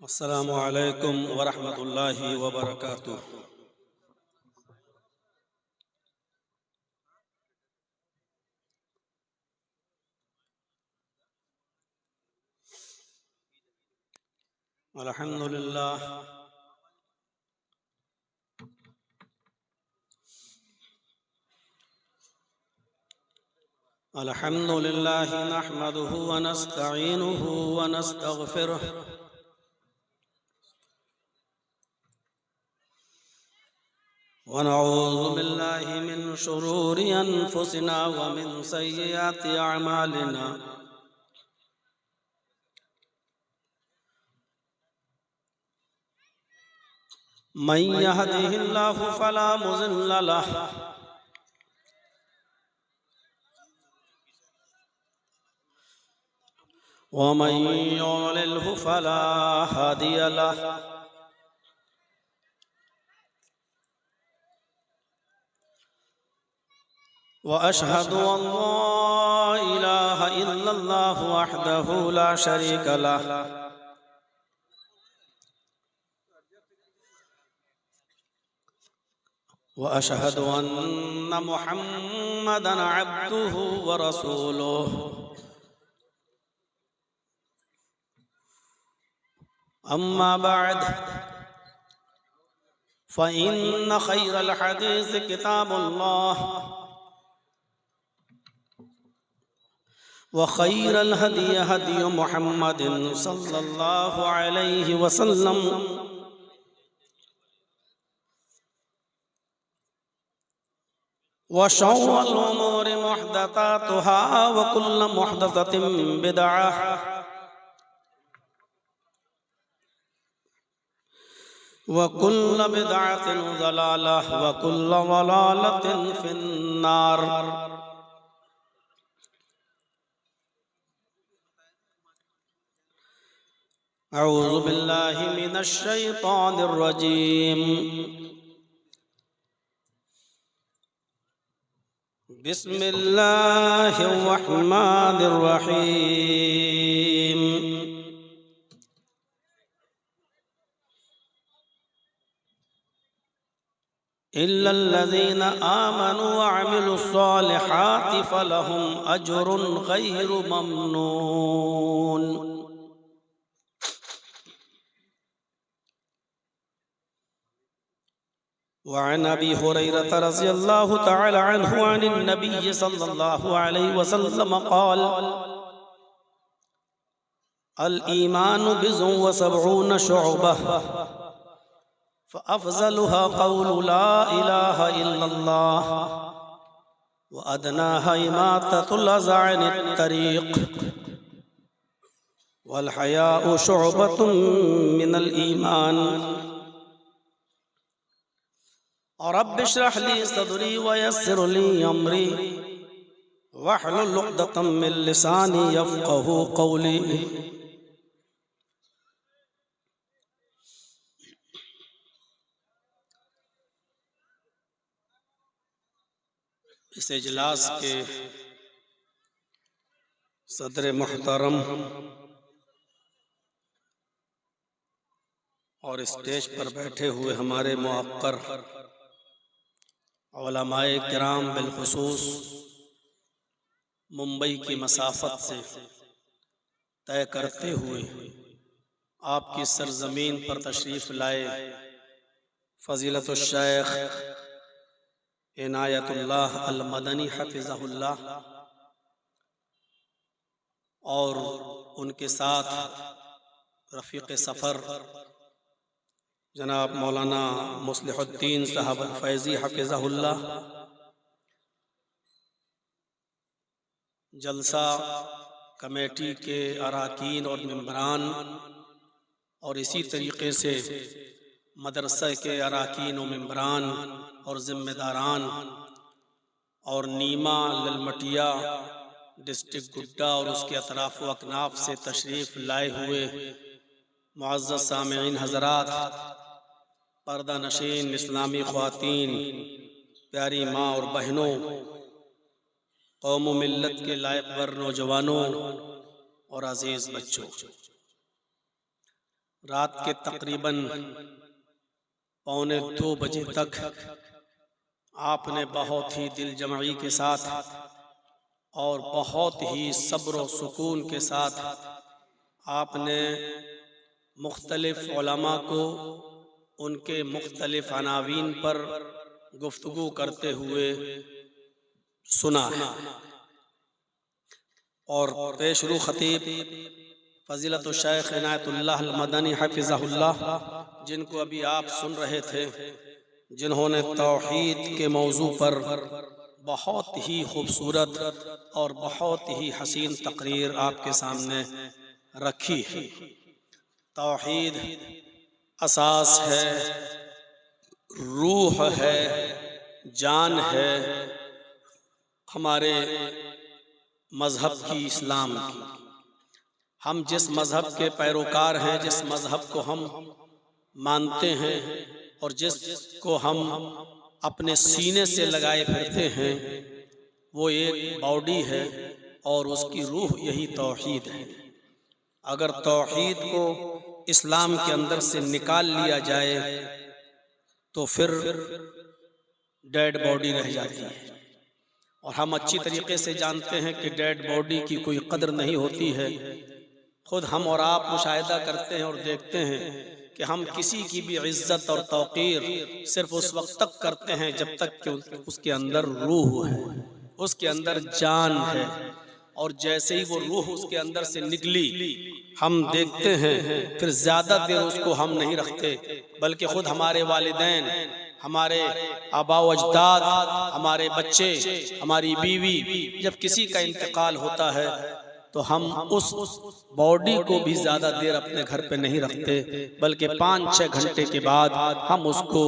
अस्सलामु अलैकुम वरहमतुल्लाहि वबरकातुह। अल्हम्दुलिल्लाह अल्हम्दुलिल्लाहि नहमदुहु व नस्तईनुहु व नस्तगफिरुह व नऊज़ु बिल्लाहि मिन शुरूरि अनफुसिना व मिन सय्यिआति अअमालिना। मन यहदिहिल्लाहु फला मुज़िल्ल लहु व मन युज़लिल्हु फला हादिय लहु। व अशहदु अल्ला इलाहा इल्लल्लाहु वहदहु ला शरीक लहु व अशहदु अन्न मुहम्मदन अब्दुहु व रसूलुहु। अम्मा बअद फ़इन्न खैरल हदीस किताबुल्लाह व खैरल हदी हदी मुहम्मदिन सल्लल्लाहु अलैहि वसल्लम व शर्रुल उमूरि मुहदसातुहा व कुल्लु मुहदसतिन बिदअह व कुल्लु बिदअतिन ज़लालह व कुल्लु ज़लालतिन फिन्नार। अऊज़ु बिल्लाहि मिनश शैतानिर रजीम। बिस्मिल्लाहिर रहमानिर रहीम। इल्लल्लज़ीना आमनू व अमिलुस्सालिहाति फलहुम अज्रुन गैरु ममनून। वअन अबी हुरैरह रज़ियल्लाहु तआला अन्हु अनिन नबी सल्लल्लाहु अलैहि वसल्लम क़ाल अल ईमानु बिज़ुन व सबऊन शुअबह फ़अफ़ज़लुहा क़ौलु ला इलाहा इल्लल्लाह व अदनाहा इमाततुल अज़ा अनित तरीक़ वल हयाउ शुअबतुम मिनल ईमान। रब्बि इश्रह ली सदरी व यस्सिर ली अमरी वहलुल उक़दतम मिन लिसानी यफ़क़हू क़ौली। इस इजलास के सदर मुहतरम और स्टेज पर बैठे हुए हमारे मुअक्कर उलमाए किराम बिलखुसूस मुंबई की मसाफत से तय करते हुए आपकी सरजमीन पर तशरीफ़ लाए फ़ज़ीलतुश शेख इनायतुल्लाह अल मदनी हफ़िज़हुल्लाह और उनके साथ रफ़ीक़ सफ़र जनाब मौलाना मुस्लिहुद्दीन साहब अल फैज़ी हफ़िज़हुल्लाह, जलसा कमेटी के अराकीन और मेंबरान और इसी तरीक़े से मदरसा के अराकीन और मेंबरान और ज़िम्मेदारान और नीमा ललमटिया डिस्ट्रिक्ट गुड्डा और उसके अतराफ़ व अकनाफ़ से तशरीफ़ लाए हुए मुअज़्ज़ज़ सामिईन हज़रात, पर्दा नशीन इस्लामी ख़वातीन, प्यारी माँ और बहनों, कौम व मिल्लत के लायक़ वर नौजवानों और अज़ीज़ बच्चों, रात के तकरीबन 1:45 बजे तक आपने बहुत ही दिल जमाई के साथ और बहुत ही सब्र व सुकून के साथ आपने मुख्तलिफ उलमा को उनके मुख्तलिफ अनावीन पर गुफ्तगू करते हुए सुना है। और पेशरू खतीब फ़ज़ीलत शेख इनायतुल्लाह अल-मदनी हफ़िज़हुल्लाह, जिनको अभी आप सुन रहे थे, जिन्होंने तौहीद के मौजू पर बहुत ही खूबसूरत और बहुत ही हसीन तकरीर आपके सामने रखी है। तौहीद असास है, रूह है, जान है हमारे मज़हब की, इस्लाम की। हम जिस मज़हब के पैरोकार हैं, जिस मज़हब को हम मानते हैं और जिसको हम अपने सीने से लगाए फिरते हैं, वो एक बॉडी है और उसकी रूह यही तौहीद है। अगर तौहीद को इस्लाम के अंदर से निकाल लिया जाए तो फिर डेड बॉडी रह जाती है। और हम अच्छी तरीके से जानते हैं कि डेड बॉडी की कोई कदर नहीं होती है। खुद हम और आप मुशाहिदा करते हैं और देखते हैं कि हम किसी की भी इज्जत और तौक़ीर सिर्फ उस वक्त तक करते हैं जब तक कि उसके अंदर रूह है, उसके अंदर जान है। और जैसे ही वो रूह उसके अंदर से निकली, हम देखते हैं फिर ज़्यादा देर उसको हम नहीं रखते, बल्कि खुद हमारे वालिदैन, हमारे आबा व अजदाद, हमारे बच्चे, हमारी बीवी, जब किसी का इंतकाल होता है तो हम उस बॉडी को भी ज़्यादा देर अपने घर पे नहीं रखते, बल्कि 5-6 घंटे के बाद हम उसको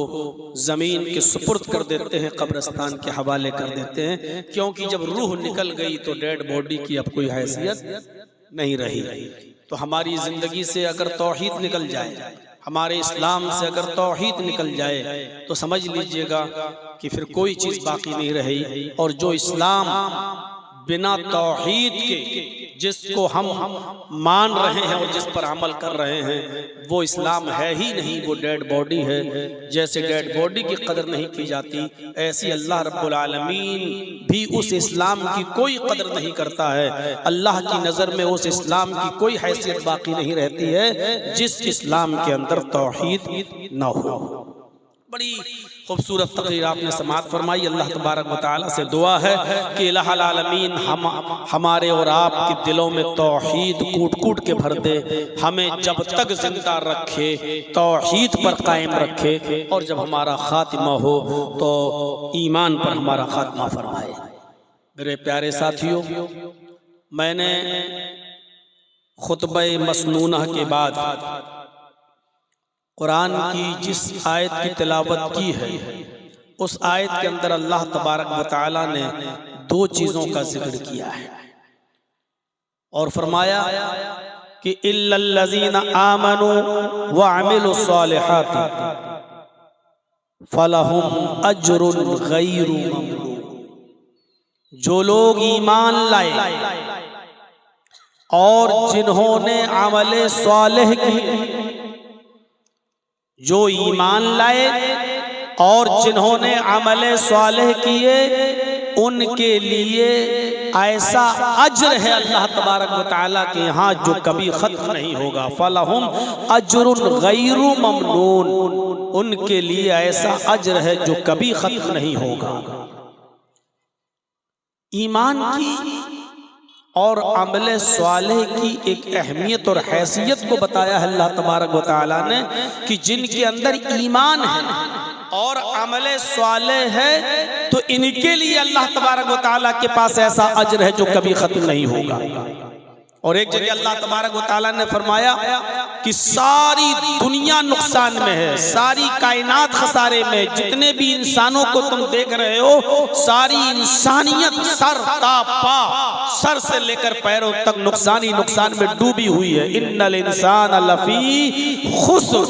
ज़मीन के सुपुर्द कर देते हैं, कब्रिस्तान के हवाले कर देते हैं। क्योंकि जब रूह निकल गई तो डेड बॉडी की अब कोई हैसियत नहीं रही। तो हमारी ज़िंदगी से अगर तौहीद निकल जाए, हमारे इस्लाम से अगर तौहीद निकल जाए, तो समझ लीजिएगा कि फिर कोई चीज़ बाकी नहीं रही। और जो इस्लाम बिना तौहीद के जिसको हम मान रहे हैं और जिस पर अमल कर रहे हैं, वो इस्लाम है ही नहीं, वो डेड बॉडी है। जैसे डेड बॉडी की कदर नहीं की जाती, ऐसी अल्लाह रब्बुल आलमीन भी उस इस्लाम की कोई कदर नहीं करता है। अल्लाह की नज़र में उस इस्लाम की कोई हैसियत बाकी नहीं रहती है जिस इस्लाम के अंदर तौहीद न हो। बड़ी खूबसूरत तकरीर आपने समाअत फरमाई। अल्लाह तबारक व तआला से दुआ है कि इलाहुल आलमीन हमारे और आपके दिलों में तौहीद कूट कूट के भर दे, हमें जब तक जिंदा रखे तौहीद पर कायम रखे, और जब हमारा खात्मा हो तो ईमान पर हमारा खात्मा फरमाए। मेरे प्यारे साथियों, मैंने खुतबा मसनूना के बाद कुरान की जिस आयत की तिलावत की है, उस आयत के अंदर अल्लाह तबारक व तआला ने 2 चीज़ों का जिक्र किया है और फरमाया कि इल्लल्लज़ीना आमनू व अमिलुस्सालिहाति फलहुम अज्रुन गैरु ममनून। जो लोग ईमान लाए और जिन्होंने अमले सालेह की, जो ईमान लाए और जिन्होंने अमले सालेह किए, उनके लिए ऐसा अज्र है अल्लाह तबारक व तआला के यहाँ जो कभी खत्म नहीं होगा। फलहुम अज्रुन गैरु ममनून, उनके लिए ऐसा अज्र है जो कभी खत्म नहीं होगा। ईमान की और अमले स्वालेह की एक अहमियत और हैसियत को बताया है अल्लाह तबारक व तआला ने कि जिनके अंदर ईमान है और अमले स्वालेह है, तो इनके लिए अल्लाह तबारक व तआला के पास ऐसा अज्र है जो कभी खत्म नहीं होगा। और एक जगह अल्लाह तबारक व तआला ने फरमाया कि सारी दुनिया नुकसान में है, सारी कायनात खसारे में, जितने भी इंसानों को तुम देख रहे हो, सारी इंसानियत सर ता पा, सर से लेकर पैरों तक नुकसान ही नुकसान में डूबी हुई है। इन्नल इंसान लफी खुस्र,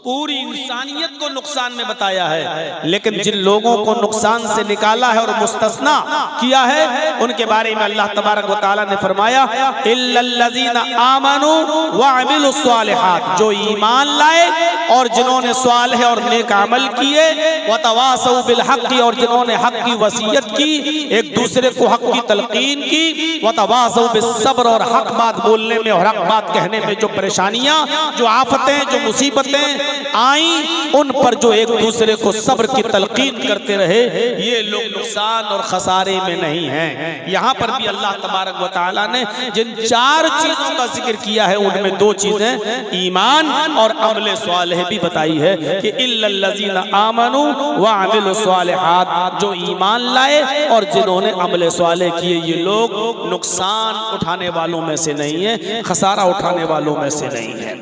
पूरी इंसानियत को नुकसान में बताया है, लेकिन जिन लोगों को नुकसान से निकाला है और मुस्तस्ना किया है उनके बारे में अल्लाह तबारक व तआला ने फरमाया इल्लल्लज़ीना आमनू व अमिलुस सालिहात, जो ईमान लाए और जिन्होंने सालिह और नेक अमल किए, व तवासौ बिल हक़, और जिन्होंने हक की वसीयत की, एक दूसरे को हक की तलकीन की, व तवासौ बिस सब्र, और हक बात बोलने में और हक बात कहने में जो परेशानियां, जो आफतें, जो मुसीबतें आई, उन पर जो एक दूसरे को सब्र की तलकीन करते रहे, ये लोग नुकसान और खसारे में नहीं हैं। यहाँ पर भी अल्लाह तबारक व तआला ने जिन 4 चीजों का जिक्र किया है उनमें 2 चीजें ईमान और अमल सालिह भी बताई है कि इल्लल्लज़ीना आमनू व अमिलुस सालिहात, जो ईमान लाए और जिन्होंने अमल सालिह किए, ये लोग नुकसान उठाने वालों में से नहीं है, खसारा उठाने वालों में से नहीं है।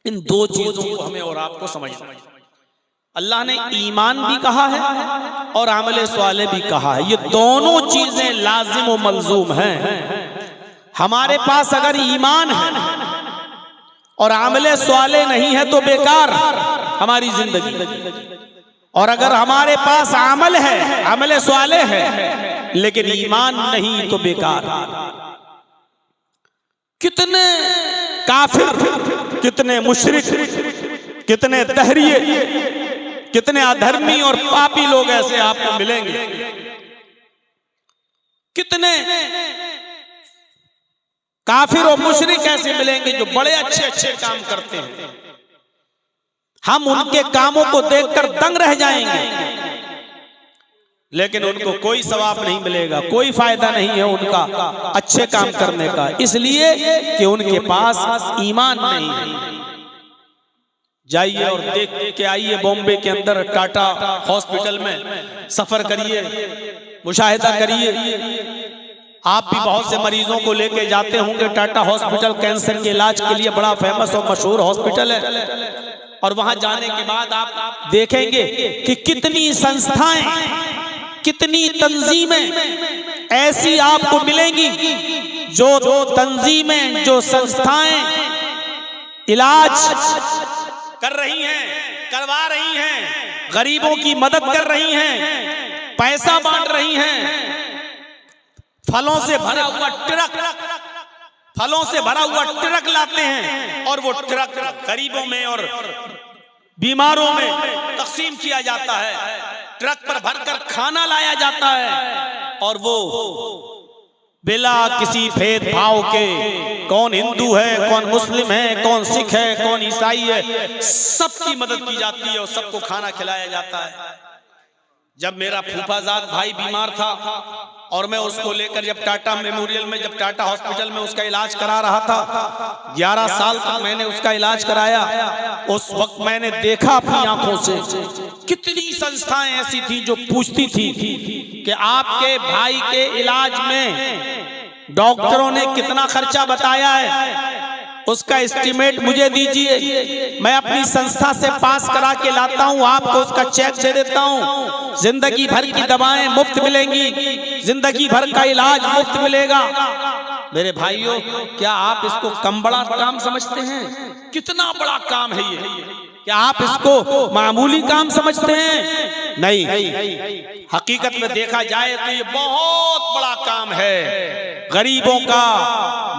इन 2 चीजों को हमें और आपको समझना है। अल्लाह ने ईमान भी कहा है और अमल सालिह भी कहा है, ये दोनों चीजें लाजिम व मलजूम हैं। हमारे पास अगर ईमान है और अमल सालिह नहीं है तो बेकार हमारी जिंदगी, और अगर हमारे पास अमल है, अमल सालिह है, लेकिन ईमान नहीं तो बेकार। कितने काफिर, कितने मुशरिक, कितने दहरिये, कितने अधर्मी और पापी लोग ऐसे आपको मिलेंगे, कितने काफिर और मुशरिक ऐसे मिलेंगे जो बड़े अच्छे अच्छे काम करते हैं, हम उनके कामों को देखकर दंग रह जाएंगे, लेकिन उनको कोई सवाब नहीं मिलेगा, कोई फायदा नहीं है उनका अच्छे काम करने का, इसलिए कि उनके पास ईमान नहीं है। जाइए और देख के आइए, बॉम्बे के अंदर टाटा हॉस्पिटल में सफर करिए, मुशाहिदा करिए। आप भी बहुत से मरीजों को लेके जाते होंगे टाटा हॉस्पिटल, कैंसर के इलाज के लिए बड़ा फेमस और मशहूर हॉस्पिटल है, और वहां जाने के बाद आप देखेंगे कि कितनी संस्थाएं, कितनी तंजीमें ऐसी आपको मिलेंगी, जो तंजीमें, जो संस्थाएं इलाज कर रही हैं, करवा रही हैं, गरीबों की मदद कर रही हैं, पैसा बांट रही हैं, फलों से भरा हुआ ट्रक, फलों से भरा हुआ ट्रक लाते हैं और वो ट्रक गरीबों में और बीमारों में तकसीम किया जाता है, ट्रक पर भरकर खाना लाया जाता है, और वो बिला किसी भेदभाव के, कौन हिंदू है, कौन मुस्लिम है, कौन सिख है, कौन ईसाई है, सबकी मदद की जाती है और सबको खाना खिलाया जाता है। जब मेरा फूफाजाद भाई बीमार था और मैं उसको लेकर जब टाटा मेमोरियल में, जब टाटा हॉस्पिटल में उसका इलाज करा रहा था, 11 साल तक मैंने उसका इलाज कराया। उस वक्त मैंने देखा अपनी आंखों से कितनी संस्थाएं ऐसी थी जो पूछती थी कि आपके भाई के इलाज में डॉक्टरों ने कितना खर्चा बताया है, उसका एस्टीमेट मुझे दीजिए, मैं अपनी संस्था से पास करा के लाता हूं, आपको उसका चेक दे देता हूं, जिंदगी भर की दवाएं मुफ्त मिलेंगी, जिंदगी भर का इलाज मुफ्त मिलेगा। मेरे भाइयों, क्या आप इसको कम बड़ा काम समझते हैं? कितना बड़ा काम है ये, क्या आप इसको मामूली काम समझते हैं? नहीं, हकीकत में देखा जाए तो ये बहुत बड़ा काम है, गरीबों का,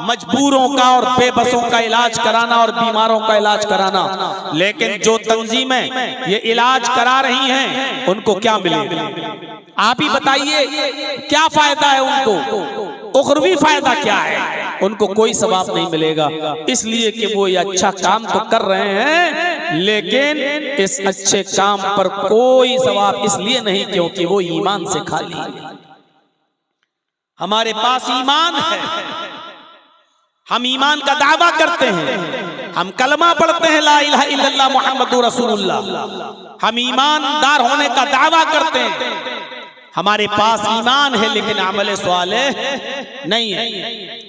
मजबूरों का और बेबसों का इलाज कराना और बीमारों का इलाज कराना। लेकिन जो तंजीमें ये इलाज करा रही हैं, उनको क्या मिलेगा? आप ही बताइए, क्या फायदा है उनको? उखरवी फायदा क्या है? उनको कोई सवाब नहीं मिलेगा, इसलिए कि वो ये अच्छा काम तो कर रहे हैं, लेकिन इस अच्छे काम पर कोई सवाब इसलिए नहीं क्योंकि वो ईमान से खाली है। हमारे पास ईमान है, हम ईमान का दावा करते हैं, हम कलमा पढ़ते हैं ला इलाहा इल्लल्लाह मुहम्मदुर रसूलुल्लाह, हम ईमानदार होने का दावा करते हैं, हमारे पास ईमान है, लेकिन अमल सालिह नहीं है।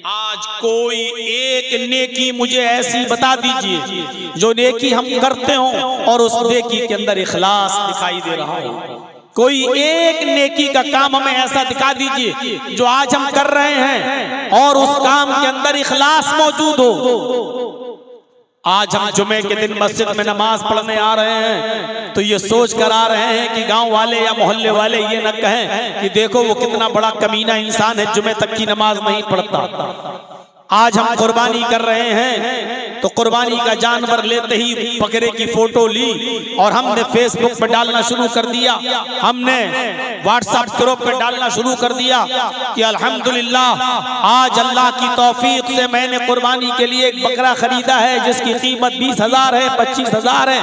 आज कोई एक नेकी मुझे ऐसी बता दीजिए जो नेकी हम करते हो और उस नेकी के अंदर इखलास दिखाई दे रहा हो। कोई एक नेकी का काम हमें ऐसा दिखा दीजिए जो आज हम कर रहे हैं और उस काम के अंदर इखलास मौजूद हो। आज हम जुमे के दिन मस्जिद में नमाज पढ़ने आ रहे हैं तो ये सोच कर आ रहे हैं कि गांव वाले या मोहल्ले वाले ये न कहें कि देखो वो कितना बड़ा कमीना इंसान है, जुमे तक की नमाज नहीं पढ़ता। आज हम कुर्बानी कर रहे हैं तो कुर्बानी का जानवर लेते ही बकरे की फोटो ली और हमने फेसबुक पर डालना शुरू कर दिया, हमने व्हाट्सएप ग्रुप पे डालना शुरू कर दिया कि अल्हम्दुलिल्लाह आज अल्लाह की तौफीक से मैंने कुर्बानी के लिए एक बकरा खरीदा है जिसकी कीमत 20,000 है, 25,000 है।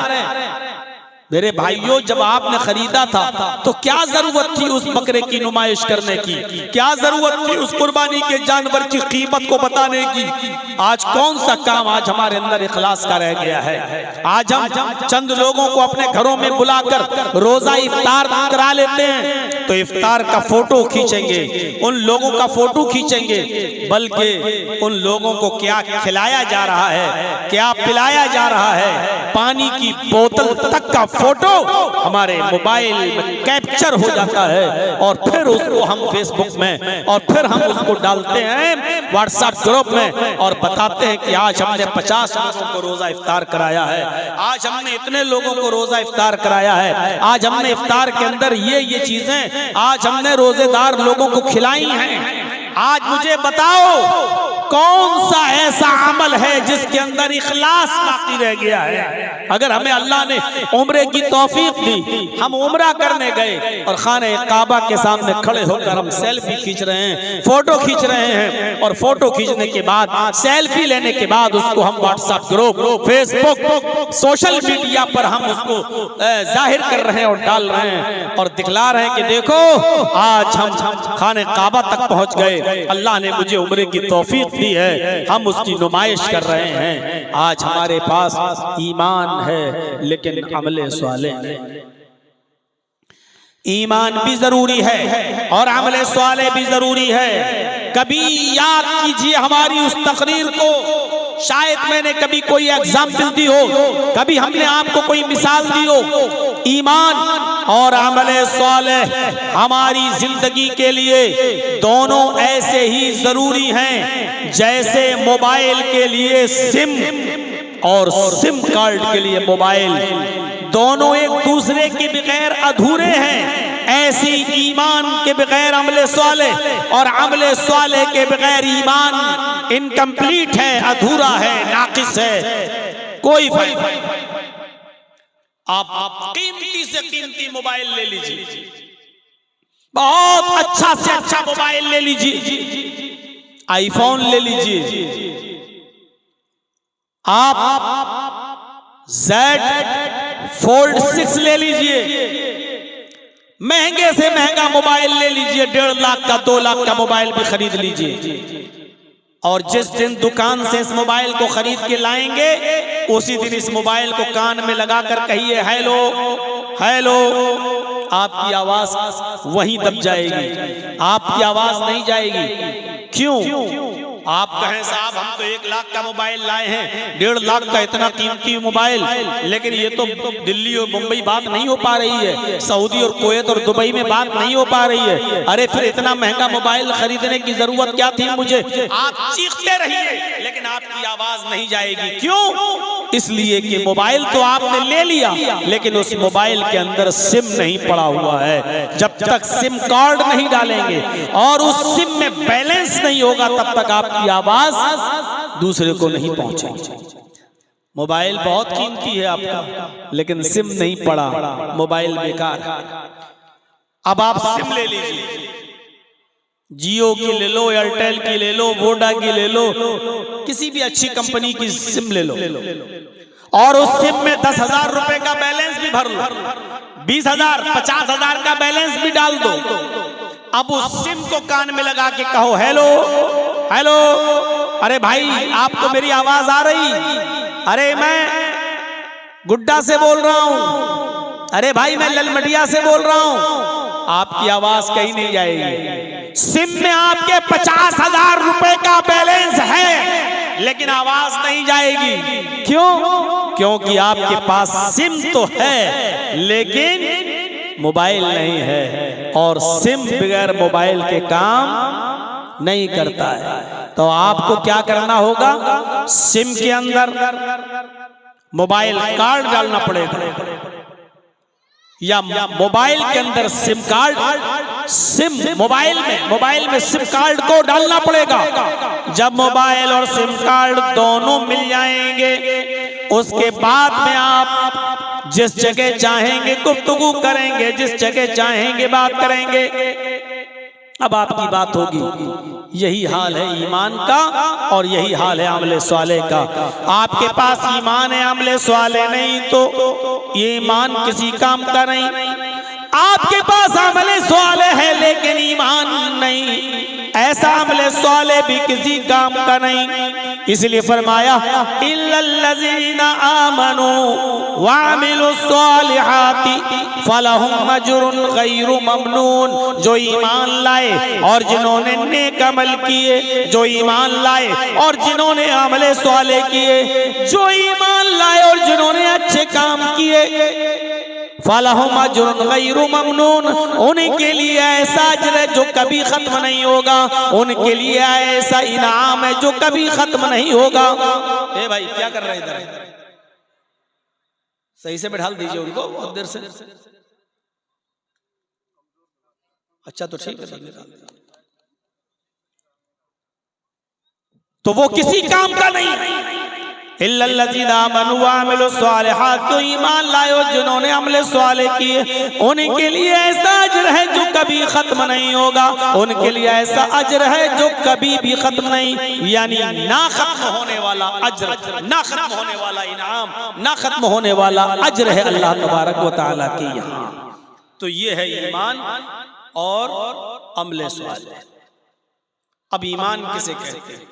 मेरे भाइयों, जब आपने खरीदा था तो क्या जरूरत थी उस बकरे की नुमाइश करने की, क्या जरूरत थी उस कुर्बानी के जानवर की कीमत को बताने की। आज कौन सा काम आज हमारे अंदर इखलास का रह गया है। आज हम चंद लोगों को अपने घरों में बुलाकर रोजा इफ्तार करा लेते हैं तो इफ्तार का फोटो खींचेंगे, उन लोगों का फोटो खींचेंगे, बल्कि उन लोगों को क्या खिलाया जा रहा है, क्या पिलाया जा रहा है, पानी की बोतल तक का फोटो हमारे मोबाइल में कैप्चर हो जाता है और फिर उसको हम फेसबुक में और फिर हम उसको डालते हैं व्हाट्सएप ग्रुप में और बताते हैं कि आज हमने 50 लोगों को रोजा इफ्तार कराया है, आज हमने इतने लोगों को रोजा इफ्तार कराया है, आज हमने इफ्तार के अंदर ये चीजें आज हमने रोजेदार लोगों को खिलाई हैं। आज मुझे बताओ कौन सा ऐसा अमल है जिसके अंदर इखलास बाकी रह गया है। अगर हमें अल्लाह ने उम्रे की तौफीक दी, हम उम्रा करने गए और खाने काबा के सामने खड़े होकर हम सेल्फी खींच रहे हैं, फोटो खींच रहे हैं और फोटो खींचने के बाद सेल्फी लेने के बाद उसको हम WhatsApp group, Facebook, social media पर हम उसको जाहिर कर रहे हैं और डाल रहे हैं और दिखला रहे हैं कि देखो आज हम खाने काबा तक पहुंच गए, अल्लाह ने मुझे उम्रे की तौफीक दी है, हम उसकी नुमाइश कर रहे हैं। आज हमारे पास ईमान है लेकिन अमले स्वाले नहीं। ईमान भी जरूरी है और अमले स्वाले भी जरूरी है। कभी याद कीजिए हमारी उस तकरीर को, शायद मैंने कभी कोई एग्जाम्पल दी हो, कभी हमने आपको कोई मिसाल दी हो। ईमान और अमले स्वालेह हमारी जिंदगी के लिए दोनों ऐसे ही जरूरी हैं जैसे मोबाइल के लिए सिम और सिम कार्ड के लिए मोबाइल, दोनों एक दूसरे के बगैर अधूरे हैं। ऐसी ईमान के बगैर अमले स्वालेह और अमले स्वालेह के बगैर ईमान इनकम्प्लीट है, अधूरा है, नाकिस है, कोई फायदा नहीं। आप कीमती से कीमती मोबाइल ले लीजिए, बहुत अच्छा से अच्छा मोबाइल ले लीजिए, आईफोन ले लीजिए, आप Z Fold 6 ले लीजिए, महंगे से महंगा मोबाइल ले लीजिए, 1.5 लाख का 2 लाख का मोबाइल भी खरीद लीजिए और जिस दिन दुकान से इस मोबाइल को खरीद के लाएंगे उसी दिन इस मोबाइल को कान में लगाकर कहिए हेलो हेलो, आपकी आवाज वहीं दब जाएगी, आपकी आवाज नहीं जाएगी। क्यों? आप कहें साहब हम तो 1 लाख का मोबाइल लाए हैं, 1.5 लाख का इतना कीमती मोबाइल, लेकिन ये तो दिल्ली और मुंबई बात नहीं हो पा रही है, सऊदी और कुवैत और दुबई में बात नहीं हो पा रही है। अरे फिर इतना महंगा मोबाइल खरीदने की जरूरत क्या थी मुझे? आप चीखते रहिए लेकिन आपकी आवाज नहीं जाएगी। क्यों? इसलिए कि मोबाइल तो आपने ले लिया लेकिन उस मोबाइल के अंदर सिम नहीं पड़ा हुआ है। जब तक सिम कार्ड नहीं डालेंगे और उस सिम में बैलेंस नहीं होगा तब तक आपकी आवाज दूसरे को नहीं पहुंचेगी। मोबाइल बहुत कीमती है आपका लेकिन सिम नहीं पड़ा, मोबाइल बेकार। अब आप सिम ले लीजिए, जियो की ले लो, एयरटेल की ले लो, वोडा की ले लो, किसी भी अच्छी कंपनी की सिम ले लो और उस सिम में 10,000 रुपए का बैलेंस भी भर लो, 20,000 50,000 का बैलेंस भी डाल दो। अब उस सिम को कान में लगा के कहो हेलो हेलो, अरे भाई आपको मेरी आवाज आ रही? अरे मैं गुड्डा से बोल रहा हूं, अरे भाई मैं ललमटिया से बोल रहा हूं, आपकी आवाज कहीं नहीं जाएगी। सिम में आपके 50,000 रुपए का बैलेंस है लेकिन आवाज नहीं जाएगी। क्यों? क्योंकि आपके पास सिम तो है लेकिन मोबाइल नहीं है और सिम बगैर मोबाइल के काम नहीं करता है। तो आपको क्या करना होगा? सिम के अंदर मोबाइल कार्ड डालना पड़ेगा, या मोबाइल के अंदर सिम कार्ड, मोबाइल में सिम कार्ड को डालना पड़ेगा। जब मोबाइल और सिम कार्ड दोनों मिल जाएंगे, उसके बाद में आप जिस जगह चाहेंगे गुफ्तगू करेंगे, जिस जगह चाहेंगे बात करेंगे। अब आपकी बात होगी। यही हाल है ईमान का और यही हाल है अमले स्वाले का। आपके पास ईमान है, अमले स्वाले नहीं, तो ये ईमान किसी काम का नहीं। आपके पास अमले स्वाले है लेकिन ईमान नहीं, ऐसा अमले स्वाले भी किसी काम का नहीं। इसलिए फरमाया इल्लल्लज़ीना आमनू वअमिलुस्सालिहाति फलहुम अज्रुन गैरु ममनून। जो ईमान लाए और जिन्होंने नेक अमल किए, जो ईमान लाए और जिन्होंने अमले स्वाले किए, जो ईमान लाए और जिन्होंने अच्छे काम किए, फलहुम अज्रुन गैरु ममनून, उनके लिए ऐसा अज्र है जो कभी खत्म नहीं होगा, उनके लिए ऐसा इनाम है जो कभी खत्म नहीं होगा। ए भाई क्या कर रहे हैं इधर? सही से बैठा दीजिए उनको बहुत देर से। अच्छा तो ठीक है, तो वो किसी काम का नहीं। इल्लल्लज़ीना आमनू वअमिलुस्सालिहात, जो ईमान लाए और जिन्होंने अमले स्वाले किए, उनके लिए ऐसा अज्र है जो कभी खत्म नहीं होगा, उनके लिए ऐसा अज्र है जो कभी भी खत्म नहीं, यानी ना खत्म होने वाला अज्र, ना खत्म होने वाला इनाम, ना खत्म होने वाला अज्र है अल्लाह तबारक व तआला के यहाँ। तो ये है ईमान और अमले स्वाले। अब ईमान किसे कहते हैं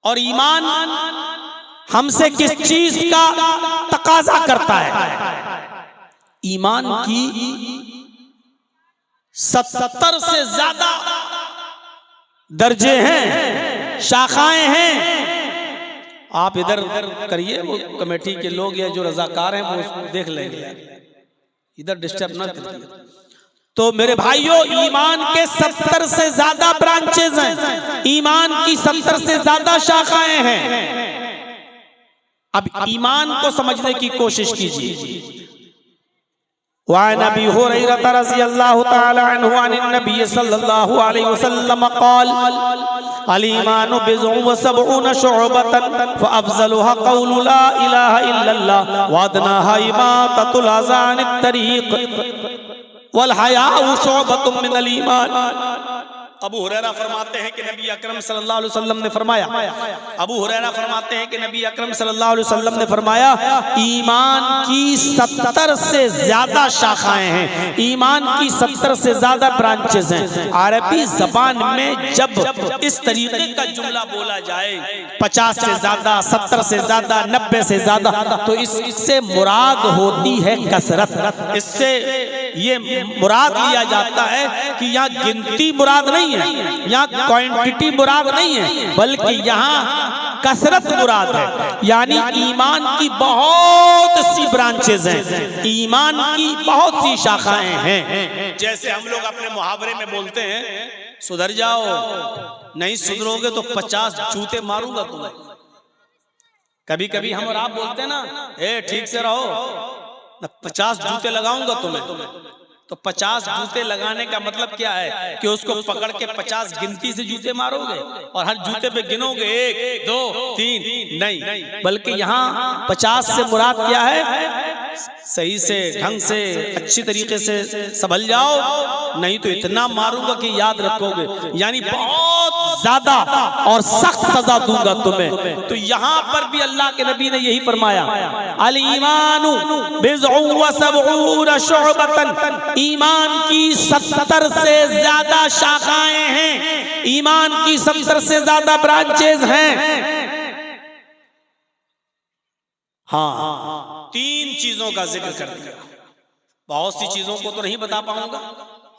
और ईमान हमसे किस चीज का तकाजा करता है? ईमान की 70 से ज्यादा दर्जे हैं, शाखाएं हैं। आप इधर करिए, वो कमेटी के लोग या जो रजाकार हैं वो देख लेंगे, इधर डिस्टर्ब ना करिए। तो मेरे भाइयों, ईमान के 70 से ज्यादा ब्रांचेज हैं, ईमान की 70 से ज्यादा शाखाएं हैं। अब ईमान को समझने की कोशिश कीजिए। वअन अबी हुरैरा रज़ियल्लाहु तआला अन्हु अन नबी सल्लल्लाहु अलैहि वसल्लम क़ाल अल ईमानु बिज़उन व सबऊन शुअबतन फअफ़ज़लुहा क़ौलु ला इलाहा इल्लल्लाह व अदनाहा इमाततुल अज़ा अनित तरीक़ वल हयाउ शुअबतुम मिनल ईमान। अबू हुरैरा फरमाते हैं कि नबी अकरम सल्लल्लाहु अलैहि वसल्लम ने फरमाया, अबू हुरैरा फरमाते हैं कि नबी अकरम सल्लल्लाहु अलैहि वसल्लम ने फरमाया, ईमान की 70 से ज्यादा शाखाएं हैं, ईमान की 70 से ज्यादा ब्रांचेस हैं। अरबी जबान में जब इस तरीके का जुमला बोला जाए, 50 से ज्यादा, 70 से ज्यादा, 90 से ज्यादा, तो इससे मुराद होती है कसरत। इससे ये मुराद लिया जाता है कि यहाँ गिनती मुराद नहीं है, यहाँ क्वांटिटी मुराद नहीं है, बल्कि यहाँ कसरत मुराद है। यानी ईमान की बहुत सी ब्रांचेज हैं, ईमान की बहुत सी शाखाएं हैं। जैसे हम लोग अपने मुहावरे में बोलते हैं, सुधर जाओ, नहीं सुधरोगे तो 50 जूते मारूंगा तुम्हें। कभी कभी हम और आप बोलते हैं ना, ए ठीक से रहो, 50 जूते लगाऊंगा तुम्हें। तो 50 जूते लगाने का मतलब क्या है कि उसको पकड़ के 50 गिनती से जूते मारोगे और हर जूते पे गिनोगे 1 2 3, नहीं, बल्कि यहाँ 50 से मुराद क्या है? सही से, ढंग से, अच्छी तरीके से संभल जाओ, नहीं तो इतना मारूंगा कि याद रखोगे, यानी बहुत ज्यादा और सख्त सजा दूंगा तुम्हें। तो यहाँ पर भी अल्लाह के नबी ने यही फरमाया, अल ईमानु बिज़उन व सबऊन शुअबतन, ईमान की 70 से ज्यादा शाखाएं हैं, ईमान की 70 से ज्यादा ब्रांचेज हैं। हाँ, 3 चीजों का जिक्र कर दिया। बहुत सी चीजों को तो नहीं बता पाऊंगा,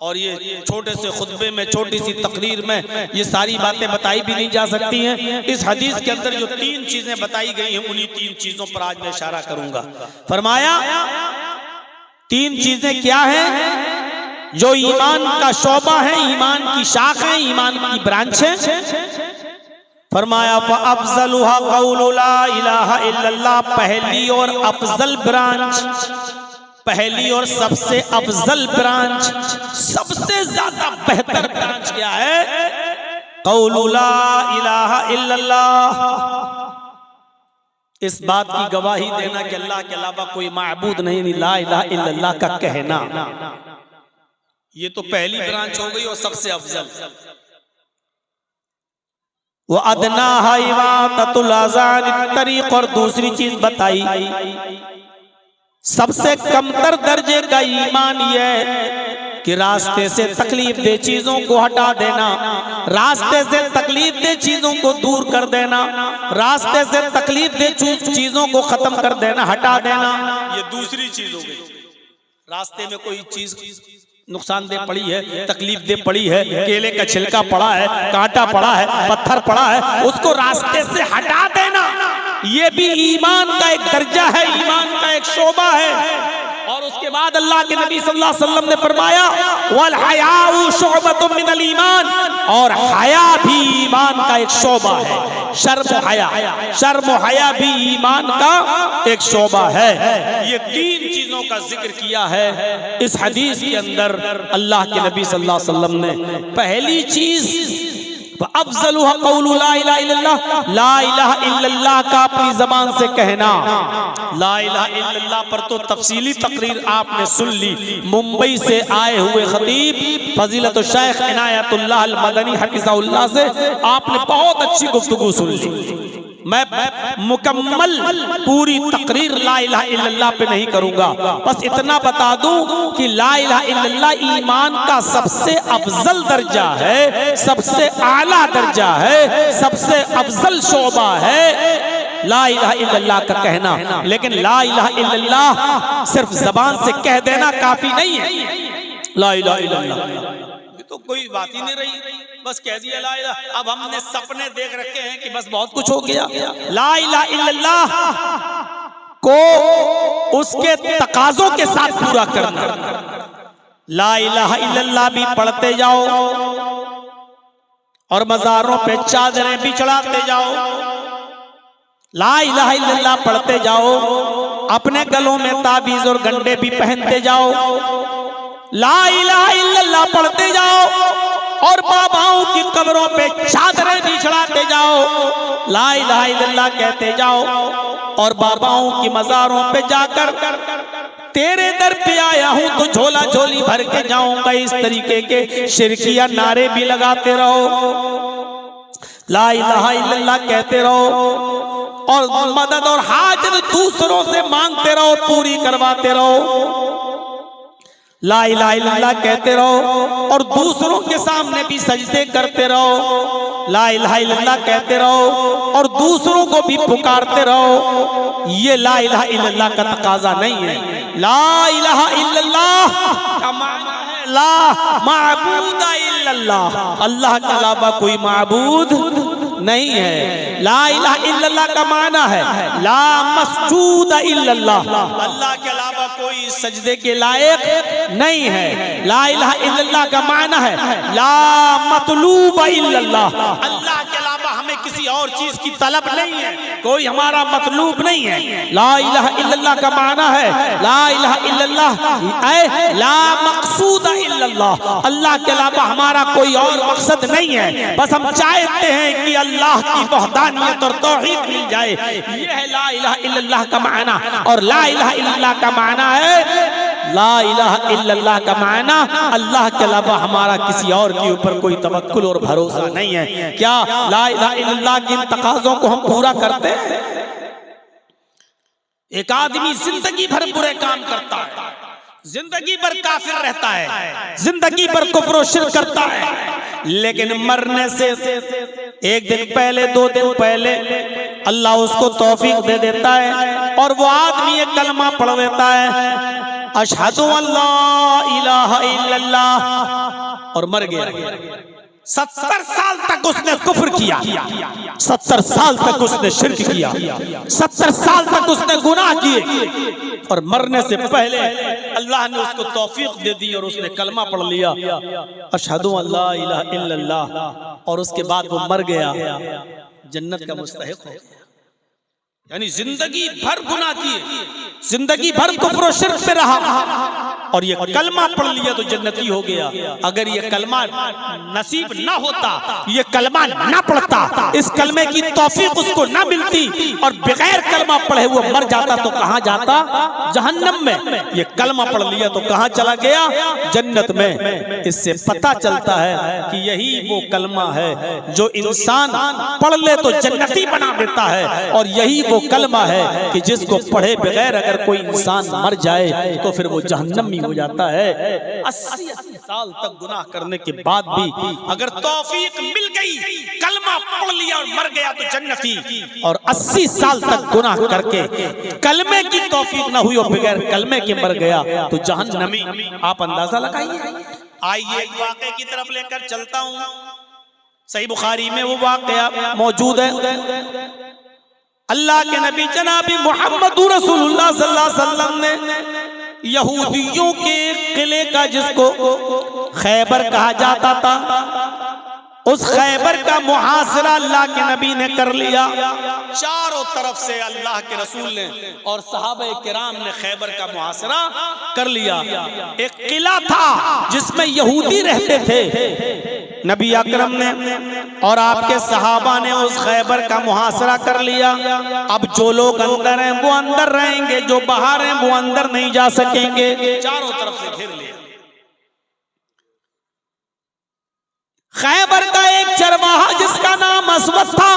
और ये छोटे से खुतबे में, छोटी सी तकरीर में ये सारी बातें बताई भी नहीं जा सकती हैं। इस हदीस के अंदर जो 3 चीजें बताई गई हैं, उन्हीं 3 चीजों पर आज मैं इशारा करूंगा। फरमाया 3 चीजें क्या हैं जो ईमान का शोबा है, ईमान की शाख है, ईमान की ब्रांच है। फरमाया फ़अफ़ज़लुहा क़ौलु ला इलाहा इल्लल्लाह, पहली और अफजल ब्रांच, पहली और सबसे अफजल ब्रांच, सबसे ज्यादा बेहतर ब्रांच क्या है? क़ौलु ला इलाहा इल्लल्लाह, इस बात की गवाही देना कि अल्लाह के अलावा कोई माबूद नहीं, ला इलाहा इल्लल्लाह का कहना, ये तो पहली ब्रांच हो गई और सबसे अफजल। वो अदनाहा इमाततुल अज़ान तरीक़, और दूसरी चीज बताई सबसे कमतर दर्जे का ईमान यह कि रास्ते से तकलीफ दे चीजों को हटा देना, रास्ते से तकलीफ दे चीजों को दूर कर देना, रास्ते से तकलीफ दे चीजों को खत्म कर देना, हटा देना, ये दूसरी चीज हो गई। रास्ते में कोई चीज नुकसानदेह पड़ी है, तकलीफ दे पड़ी है, केले का छिलका पड़ा है, कांटा पड़ा है, पत्थर पड़ा है, उसको रास्ते से हटा देना, ये भी ईमान का एक दर्जा है, ईमान का एक शोबा है। और उसके बाद अल्लाह के नबी सल्लल्लाहु अलैहि वसल्लम ने फरमाया वल हयाउ शुअबतुम मिनल ईमान, और हया भी ईमान का एक शोबा है। शर्म हया भी ईमान का एक शोबा है। ये तीन चीजों का जिक्र किया है इस हदीस के अंदर अल्लाह के नबी सल्लल्लाहु अलैहि वसल्लम ने। पहली चीज अफ़ज़लुहा क़ौलु ला इलाहा इल्लल्लाह, ला इलाहा इल्लल्लाह का अपनी जबान से कहना। ला इलाहा इल्लल्लाह पर तो तफसीली तकरीर आपने सुन ली, मुंबई से आए हुए खतीब फजीलत शेख इनायतुल्लाह अल मदनी हफिज़हुल्लाह से आपने बहुत अच्छी गुफ्तगू सुन ली। मैं मुकम्मल पूरी तकरीर ला इलाहा इल्लल्लाह पे नहीं करूंगा, बस इतना बता दूं कि ला इलाहा इल्लल्लाह ईमान का सबसे अफजल दर्जा है, सबसे आला दर्जा है, सबसे अफजल शोबा है ला इलाहा इल्लल्लाह का कहना। लेकिन ला इलाहा इल्लल्लाह सिर्फ जबान से कह देना काफी नहीं है। ला इलाहा इल्लल्लाह तो कोई बात ही नहीं रही, बस कह दिया ला इलाहा। अब हमने सपने देख रखे हैं कि बस बहुत कुछ हो गया। ला इलाहा इल्लल्लाह को उसके तकाजों के साथ पूरा करना। ला इलाहा इल्लल्लाह भी पढ़ते जाओ और मज़ारों पे चादरें भी चढ़ाते जाओ। ला इलाहा इल्लल्लाह पढ़ते जाओ, अपने गलों में ताबीज और गंडे भी पहनते जाओ। ला इलाहा इल्लल्लाह पढ़ते जाओ और बाबाओं की कब्रों पे चादरें भी चढ़ाते जाओ। ला इलाहा इल्लल्लाह कहते जाओ और बाबाओं की मज़ारों पे जाकर तेरे दर पे आया हूं तो झोला झोली भर के जाऊंगा, इस तरीके के शिरकिया नारे भी लगाते रहो। ला इलाहा इल्लल्लाह कहते रहो और मदद और हाजत दूसरों से मांगते रहो, पूरी करवाते रहो। ला इलाहा इल्लल्लाह कहते रहो और दूसरों के सामने भी सजदे करते रहो। ला इलाहा इल्लल्लाह कहते रहो और दूसरों को भी पुकारते रहो। ये ला इलाहा इल्लल्लाह का तकाजा नहीं है। ला इलाहा इल्लल्लाह का माना है ला माबूद इल्लल्लाह, अल्लाह के अलावा कोई माबूद नहीं है। ला इलाहा इल्लल्लाह का माना है ला मस्जूद इल्लल्लाह, अल्लाह के अलावा कोई सजदे के लायक नहीं है। ला इलाहा इल्लल्लाह का माना है ला मतलूब इल्लल्लाह, अल्लाह के अलावा हमें किसी और चीज की तलब नहीं है, कोई हमारा मतलूब नहीं है। ला इलाहा इल्लल्लाह का माना है ला इलाहा इल्लल्लाह ला मकसूद इल्लल्लाह, अल्लाह के अलावा हमारा कोई और मकसद नहीं है, बस हम चाहते हैं कि अल्लाह की वहदानियत और तौहीद मिल जाए। ये है ला इलाहा इल्लल्लाह का माना। और ला इलाहा इल्लल्लाह का माना है ला इलाहा इल्लल्लाह का माना अल्लाह के अलावा हमारा किसी और के ऊपर कोई तवक्कुल और भरोसा नहीं है। क्या ला इलाहा इल्लल्लाह के इन तकाज़ों को हम पूरा करते हैं? एक आदमी जिंदगी भर बुरे काम करता है, जिंदगी भर काफिर रहता है, जिंदगी भर कुफ्र और शिर्क करता है, लेकिन मरने से एक दिन पहले, 2 दिन पहले अल्लाह उसको तौफीक दे देता है और वो आदमी एक कलमा पढ़ देता है, अशहदु अल्ला इलाहा इल्लल्लाह, और मर गया। 70 साल तक उसने कुफ्र किया, 70 साल तक उसने शिर्क किया, 70 साल तक उसने गुनाह किए और मरने से पहले अल्लाह ने उसको तौफीक दे दी और उसने कलमा पढ़ लिया अशहदु अल्ला इलाहा इल्लल्लाह, और उसके बाद वो मर गया। जन्नत का मुस्तहिक हो गया। यानी जिंदगी भर गुनाह किए, जिंदगी भर कुफ्र और शिर्क पे रहा और ये कलमा पढ़ लिया तो जन्नती हो गया। अगर ये कलमा नसीब ना होता, ये कलमा ना पढ़ता, इस कलमे की तौफीक उसको ना मिलती और बगैर कलमा पढ़े हुए मर जाता तो कहां जाता? जहन्नम में। ये कलमा पढ़ लिया तो कहां चला गया? जन्नत में। इससे पता चलता है कि यही वो कलमा है जो इंसान पढ़ ले तो जन्नती बना देता है और यही वो कलमा है कि जिसको पढ़े बगैर अगर कोई इंसान मर जाए तो फिर वो जहन्नमी हो जाता है। 80 साल तक गुनाह करने के बाद भी अगर तौफीक मिल गई, कलमा पढ़ लिया और मर गया तो जन्नती, और 80 साल तक गुनाह करके कलमे की तौफीक ना हुई और बगैर कलमे के मर गया तो जहन्नमी। आप अंदाजा लगाइए। आइए एक वाक़े की तरफ लेकर चलता हूं। सही बुखारी में वो वाक़या मौजूद है। अल्लाह के नबी जनाबी मोहम्मद रसूलुल्लाह सल्लल्लाहु अलैहि वसल्लम ने यहूदियों के किले का, जिसको खैबर कहा जाता था, उस खैबर का मुहासरा अल्लाह के नबी ने कर लिया। चारों तरफ से अल्लाह के रसूल ने और सहाबा किराम ने खैबर का मुहासरा कर लिया। एक किला था जिसमें यहूदी रहते थे। नबी अकरम ने और आपके सहाबा ने उस खैबर का मुहासरा कर लिया। अब जो लोग अंदर हैं वो अंदर रहेंगे, जो बाहर हैं वो अंदर नहीं जा सकेंगे। चारों तरफ से घेर लिया। खैबर का एक चरवाहा जिसका नाम असवद था,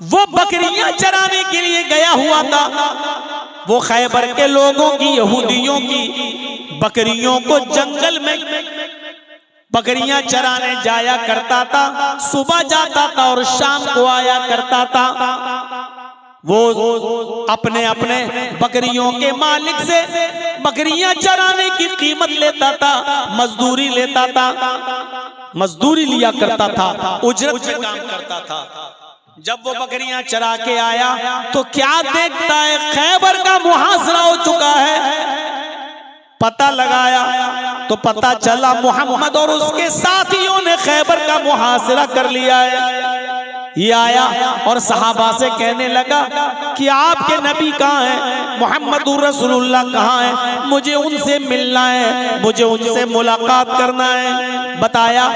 वो बकरियां चराने के लिए गया हुआ था। वो खैबर के लोगों की, यहूदियों की बकरियों को जंगल में बकरियां चराने जाया करता था। सुबह जाता था और शाम को आया करता था। वो अपने अपने बकरियों के मालिक से बकरियां चराने की कीमत लेता था, मजदूरी लेता था, मजदूरी लिया करता था, उजरत पे काम करता था। जब वो बकरियां चरा के आया तो क्या देखता है? खैबर का मुहासरा हो चुका है। पता लगाया तो पता चला मोहम्मद और उसके साथियों ने खैबर का मुहासरा कर लिया है। ये आया और सहाबा से कहने लगा कि आपके नबी कहाँ हैं? मोहम्मदुर रसूलुल्लाह कहाँ हैं? मुझे उनसे मिलना है, मुझे उनसे मुलाकात करना है। बताया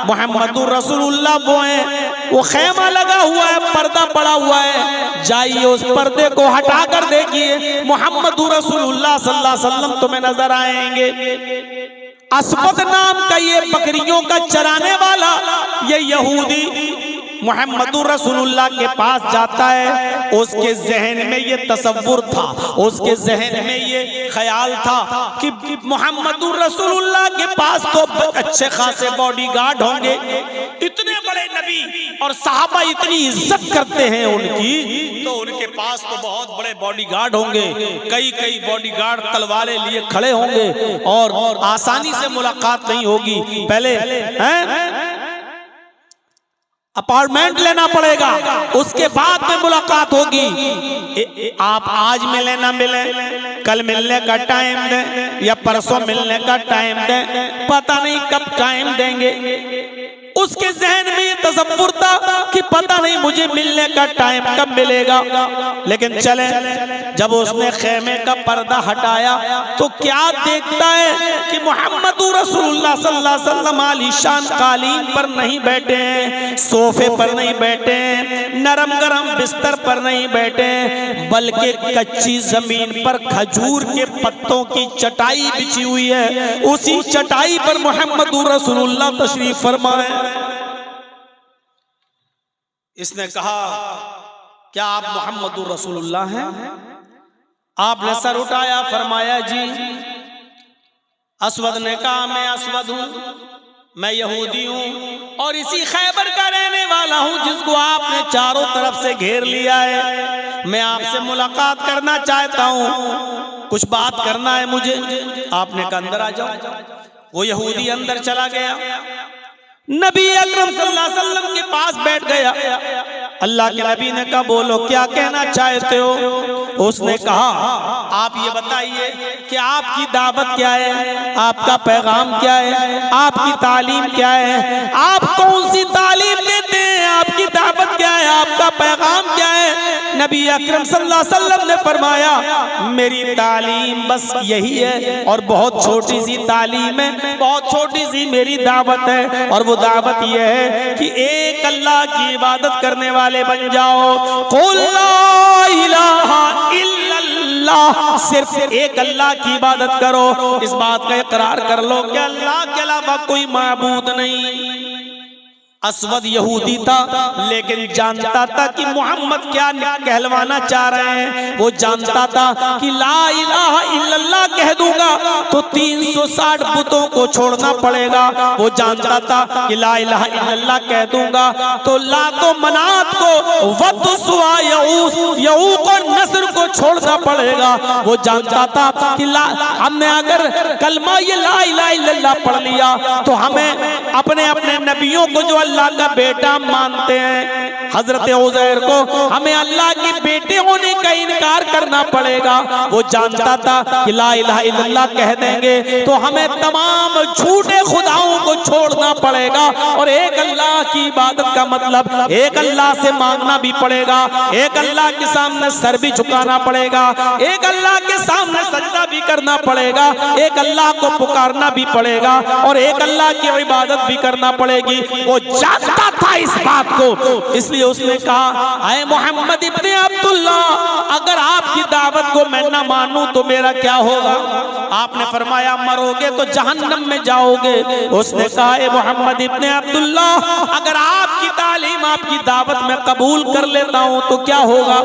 मोहम्मदुर रसूलुल्लाह वो हैं, वो खेमा लगा हुआ है, पर्दा पड़ा हुआ है, जाइए उस पर्दे को हटा कर देखिए, मोहम्मदुर रसूलुल्लाह सल्लल्लाहु अलैहि वसल्लम तुम्हें नजर आएंगे। असवद नाम का ये बकरियों का चराने वाला ये यहूदी मोहम्मदुर रसूलुल्लाह के पास जाता है। उसके जहन में ये तसव्वुर था, उसके जहन में ये ख्याल था कि मोहम्मदुर रसूलुल्लाह के पास तो अच्छे खासे बॉडीगार्ड होंगे, इतने बड़े नबी और सहाबा इतनी इज्जत करते हैं उनकी, तो उनके पास तो बहुत बड़े बॉडीगार्ड होंगे, कई कई बॉडीगार्ड तलवारें लिए खड़े होंगे और आसानी से मुलाकात नहीं होगी। पहले हैं अपार्टमेंट लेना पड़ेगा, उसके बाद में मुलाकात होगी। आप आज मिले ना मिले, कल मिलने का टाइम दें या परसों मिलने का टाइम दें, पता नहीं कब टाइम देंगे। उसके जहन में ये तसव्वुर था कि पता नहीं मुझे मिलने का टाइम कब मिलेगा। लेकिन चले, जब उसने खेमे का पर्दा हटाया तो क्या देखता है कि मोहम्मदुर रसूलुल्लाह सल्लल्लाहु अलैहि वसल्लम आलीशान कालीन पर नहीं बैठे हैं, सोफे पर नहीं बैठे हैं, नरम गरम बिस्तर पर नहीं बैठे हैं, बल्कि कच्ची जमीन पर खजूर के पत्तों की चटाई बिछी हुई है। उसी चटाई पर मोहम्मदुर रसूलुल्लाह तशरीफ फरमा है। इसने कहा, क्या आप मोहम्मदुर रसूलुल्लाह हैं? आपने सर उठाया, फरमाया जी। असवद ने कहा, मैं असवद हूं, मैं यहूदी हूं और इसी खैबर का रहने वाला हूं जिसको आपने चारों तरफ से घेर लिया है। मैं आपसे मुलाकात करना चाहता हूं, कुछ बात करना है मुझे। आपने कहा अंदर आ जाओ। वो यहूदी अंदर चला गया, नबी अकरम सल्लल्लाहु अलैहि वसल्लम के पास बैठ गया। अल्लाह के नबी ने कहा, बोलो क्या कहना चाहते हो? उसने कहा, आप ये बताइए कि आपकी दावत क्या है, आपका पैगाम क्या है, आपकी तालीम क्या है, आप कौन सी तालीम देते हैं, आपकी दावत है, आपका पैगाम क्या है? नबी अकरम सल्लल्लाहु अलैहि वसल्लम ने फरमाया, मेरी तालीम बस यही है और बहुत छोटी सी तालीम है, बहुत छोटी सी मेरी दावत है, और वो दावत यह है कि एक अल्लाह की इबादत करने वाले बन जाओ। कुल ला इलाहा इल्लल्लाह, सिर्फ एक अल्लाह की इबादत करो। इस बात का इकरार कर लो कि अल्लाह के अलावा कोई माबूद नहीं। असवद यहूदी था, लेकिन जानता था कि मोहम्मद क्या कहलवाना चाह रहे हैं। वो जानता था कि ला इलाहा इल्लल्लाह कह दूंगा तो 360 बुतों को छोड़ना पड़ेगा। वो जानता था कि ला इलाहा इल्लल्लाह कह दूंगा तो लातों मनात को, वद्दुआ यऊक और नस्र को छोड़ना पड़ेगा। वो जानता था कि हमने अगर कलमा ये ला इलाहा इल्लल्लाह पढ़ लिया तो हमें अपने अपने नबियों को जो अल्लाह का बेटा मानते हैं, हजरत उज़ैर को, हमें अल्लाह के बेटे होने का इनकार करना पड़ेगा। वो जानता था कि ला इलाहा इल्लल्लाह कह देंगे तो हमें तमाम झूठे खुदाओं को छोड़ना पड़ेगा और एक अल्लाह की इबादत का मतलब एक अल्लाह से मांगना भी पड़ेगा, एक अल्लाह के सामने सर भी झुकाना पड़ेगा, एक अल्लाह के सामने सजदा भी करना पड़ेगा, एक अल्लाह को पुकारना भी पड़ेगा और एक अल्लाह की इबादत भी करना पड़ेगी। वो जानता था इस बात को, इसलिए उसने कहा, आए मोहम्मद इब्ने अब्दुल्ला, अगर आपकी दावत को मैं न मानूं तो मेरा क्या होगा? आपने फरमाया, मरोगे तो जहन्नम में जाओगे। उसने कहा, ए मोहम्मद इब्ने अब्दुल्ला, अगर आपकी तालीम, आपकी दावत में कबूल कर लेता हूं तो क्या होगा?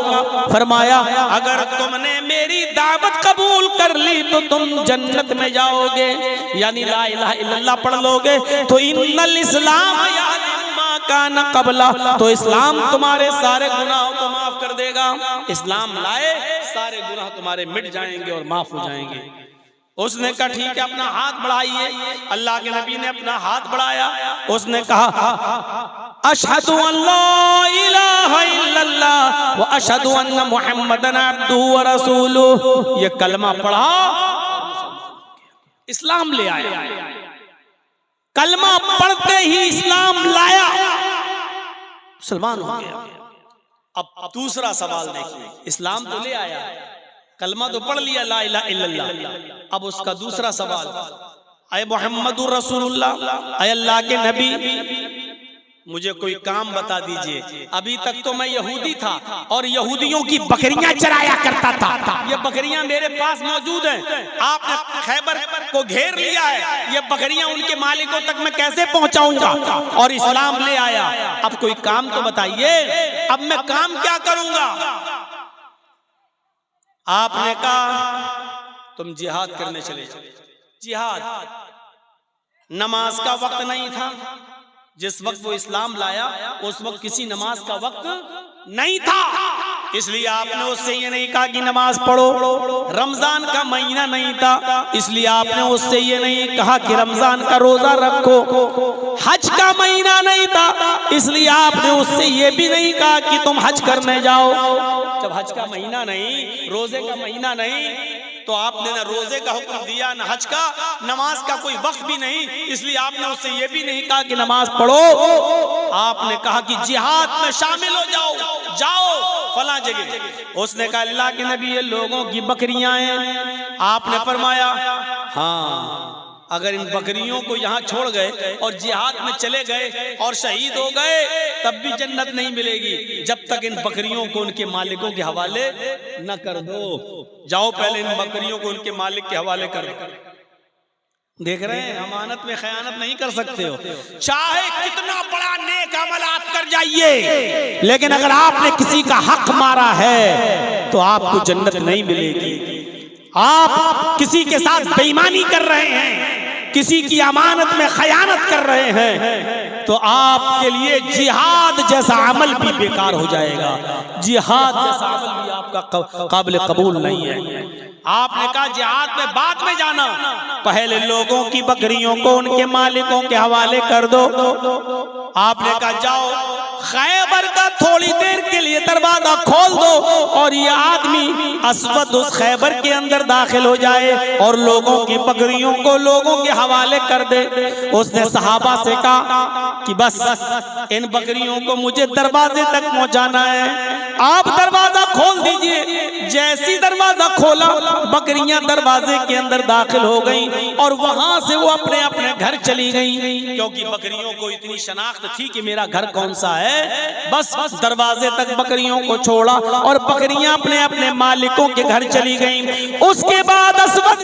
फरमाया, अगर तुमने मेरी दावत कबूल कर ली तो तुम जन्नत में जाओगे, यानी ला इलाहा इल्लल्लाह पढ़ लोगे तो इन्नल इस्लाम काना कबला, तो इस्लाम तुम्हारे सारे गुनाहों को माफ कर देगा। इस्लाम लाए, सारे गुनाह तुम्हारे मिट जाएंगे और माफ हो जाएंगे। उसने कहा, ठीक है, अपना हाथ बढ़ाइए। अल्लाह के नबी ने अपना हाथ बढ़ाया। उसने कहा, अशहदु अल्ला इलाहा इल्लल्लाह व अशहदु अन्ना मुहम्मदन अब्दुहु व रसूलुहु। ये कलमा पढ़ा, इस्लाम ले आया। कलमा पढ़ते ही इस्लाम लाया, मुसलमान हो गया। अब दूसरा सवाल देखिए, इस्लाम तो ले आया, कलमा तो पढ़ लिया ला इलाहा इल्लल्लाह। अब उसका दूसरा सवाल, अय मोहम्मदुर रसूलुल्लाह, अय अल्लाह के नबी, मुझे कोई काम बता दीजिए। अभी तक तो मैं यहूदी था और यहूदियों की बकरियां चराया करता था। ये बकरियां मेरे पास मौजूद हैं। आपने खैबर को घेर लिया है, ये बकरियां उनके मालिकों तक मैं कैसे पहुंचाऊंगा? और इस्लाम ले आया, अब कोई काम तो बताइए, अब मैं काम क्या करूंगा? आपने कहा, तुम जिहाद करने चले जाओ। जिहाद, नमाज का वक्त नहीं था। जिस वक्त वो इस्लाम लाया उस वक्त किसी नमाज का वक्त नहीं था, इसलिए आपने उससे ये नहीं कहा कि नमाज पढ़ो। रमजान का महीना नहीं था, इसलिए आपने उससे ये नहीं कहा कि रमजान का रोजा रखो। हज का महीना नहीं था, इसलिए आपने उससे ये भी नहीं कहा कि तुम हज करने जाओ। जब हज का महीना नहीं, रोजे का महीना नहीं, तो आपने ना रोजे का हुक्म दिया, ना हज का, नमाज का कोई वक्त भी नहीं, इसलिए आपने उससे ये भी नहीं कहा कि नमाज पढ़ो। आपने कहा कि जिहाद में शामिल हो जाओ, जाओ फला जगह। उसने कहा, अल्लाह के नबी, ये लोगों की बकरियां हैं। आपने फरमाया, हाँ, अगर इन बकरियों को यहाँ छोड़ गए और जिहाद में चले गए और शहीद हो गए तब भी जन्नत नहीं मिलेगी, जब तक इन बकरियों को उनके मालिकों के हवाले न कर दो। जाओ पहले इन बकरियों को उनके मालिक के हवाले कर दो। देख रहे हैं, अमानत में खयानत नहीं कर सकते हो, चाहे कितना बड़ा नेक अमल आप कर जाइए, लेकिन अगर आपने किसी का हक मारा है तो आपको जन्नत नहीं मिलेगी। आप किसी के साथ बेईमानी कर रहे हैं, किसी की अमानत में खयानत कर रहे हैं, तो आपके लिए जिहाद जैसा अमल भी बेकार हो जाएगा। जिहाद जैसा अमल भी आपका काबिल कबूल नहीं है। आपने कहा जिहाद में बाद में जाना, पहले लोगों की बकरियों को उनके मालिकों के हवाले कर दो। आपने कहा जाओ खैबर का थोड़ी देर के लिए दरवाजा खोल दो और ये आदमी असवद उस खैबर के अंदर दाखिल हो जाए और लोगों की बकरियों को लोगों के हवाले कर दे। उसने सहाबा से कहा कि बस इन बकरियों को मुझे दरवाजे तक पहुंचाना है, आप दरवाजा खोल दीजिए। जैसी दरवाजा खोला, बकरियां दरवाजे के अंदर दाखिल हो गईं और वहां से वो अपने अपने घर चली गईं, क्योंकि बकरियों को इतनी शनाख्त थी कि मेरा घर कौन सा है। बस दरवाजे तक बकरियों को छोड़ा और बकरियां अपने अपने मालिकों के घर चली गईं। उसके बाद असवद